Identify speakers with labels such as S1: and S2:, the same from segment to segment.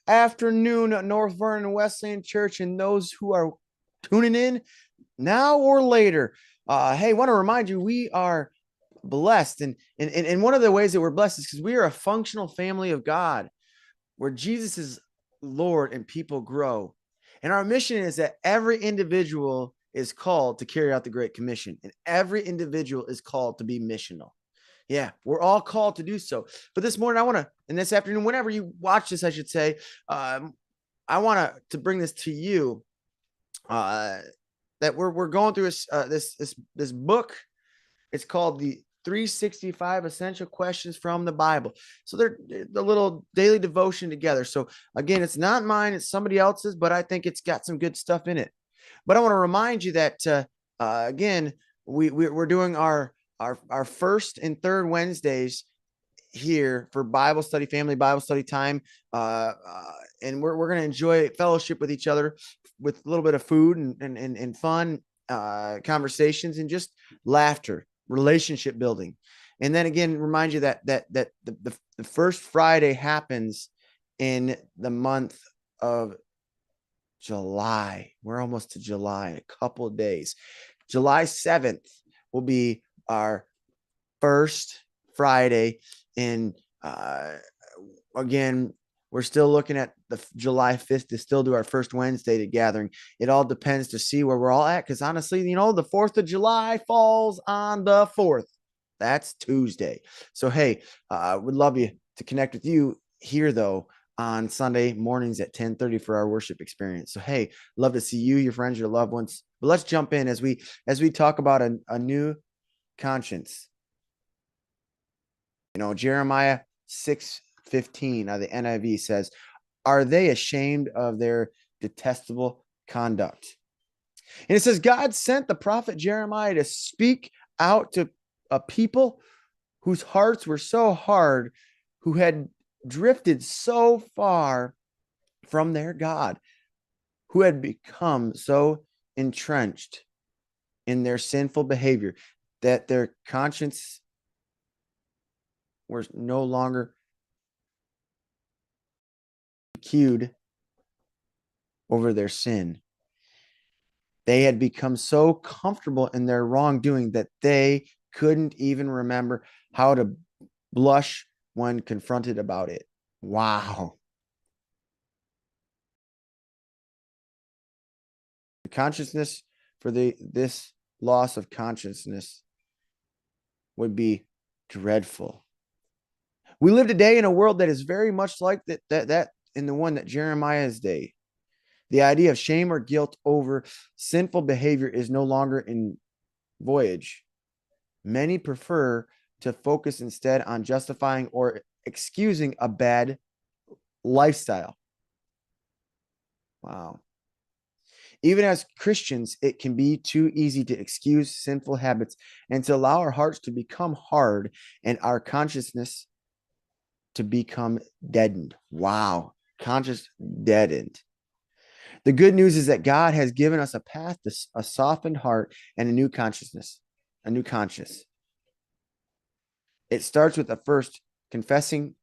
S1: afternoon at North Vernon Wesleyan Church, and those who are tuning in now or later. Hey, want to remind you, we are blessed. And one of the ways that we're blessed is because we are a functional family of God where Jesus is Lord and people grow. And our mission is that every individual is called to carry out the Great Commission, and every individual is called to be missional. Yeah, we're all called to do so. But this morning, I want to, and this afternoon, whenever you watch this, I should say, I want to bring this to you. That we're going through this book. It's called the 365 Essential Questions from the Bible. So they're the little daily devotion together. So again, it's not mine, it's somebody else's, but I think it's got some good stuff in it. But I want to remind you that again, we're doing our first and third Wednesdays here for Bible study, family Bible study time. And we're going to enjoy fellowship with each other with a little bit of food and fun conversations and just laughter, relationship building. And then again, remind you that the first Friday happens in the month of July. We're almost to July, a couple of days. July 7th will be our first Friday. And again, we're still looking at the July 5th to still do our first Wednesday to gathering. It all depends to see where we're all at. Because honestly, the 4th of July falls on the 4th. That's Tuesday. So, hey, would love you to connect with you here, though, on Sunday mornings at 10:30 for our worship experience. So, hey, love to see you, your friends, your loved ones. But let's jump in as we talk about a new conscience. Jeremiah 6:15 of the NIV says, "Are they ashamed of their detestable conduct?" And it says, God sent the prophet Jeremiah to speak out to a people whose hearts were so hard, who had drifted so far from their God, who had become so entrenched in their sinful behavior that their conscience was no longer cued over their sin. They had become so comfortable in their wrongdoing that they couldn't even remember how to blush when confronted about it. Wow. The consciousness for this loss of consciousness would be dreadful. We live today in a world that is very much like that in the one that Jeremiah's day. The idea of shame or guilt over sinful behavior is no longer in voyage. Many prefer to focus instead on justifying or excusing a bad lifestyle. Wow. Even as Christians, it can be too easy to excuse sinful habits and to allow our hearts to become hard and our consciousness to become deadened. Wow. Conscious deadened. The good news is that God has given us a path to a softened heart and a new consciousness, a new conscience. It starts with the first confessing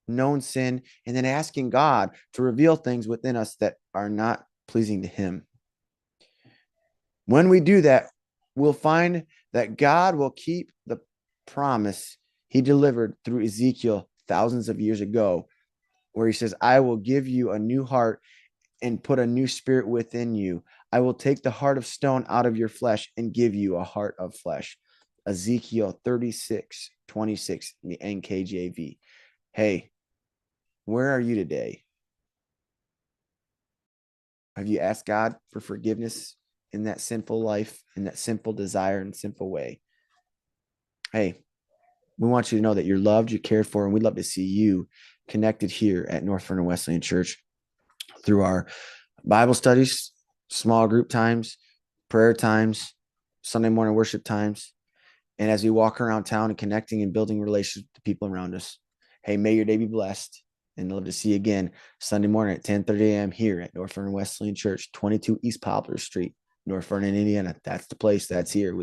S1: known sin and then asking God to reveal things within us that are not pleasing to Him. When we do that, we'll find that God will keep the promise He delivered through Ezekiel thousands of years ago, where He says, I will give you a new heart and put a new spirit within you. I will take the heart of stone out of your flesh and give you a heart of flesh. Ezekiel 36:26 in the NKJV. Hey, where are you today? Have you asked God for forgiveness in that sinful life, in that sinful desire and sinful way? Hey, we want you to know that you're loved, you're cared for, and we'd love to see you connected here at North Vernon Wesleyan Church through our Bible studies, small group times, prayer times, Sunday morning worship times, and as we walk around town and connecting and building relations with the people around us. Hey, may your day be blessed, and love to see you again Sunday morning at 10:30 a.m. here at North Vernon Wesleyan Church, 22 East Poplar Street, North Vernon, Indiana. That's the place. That's here.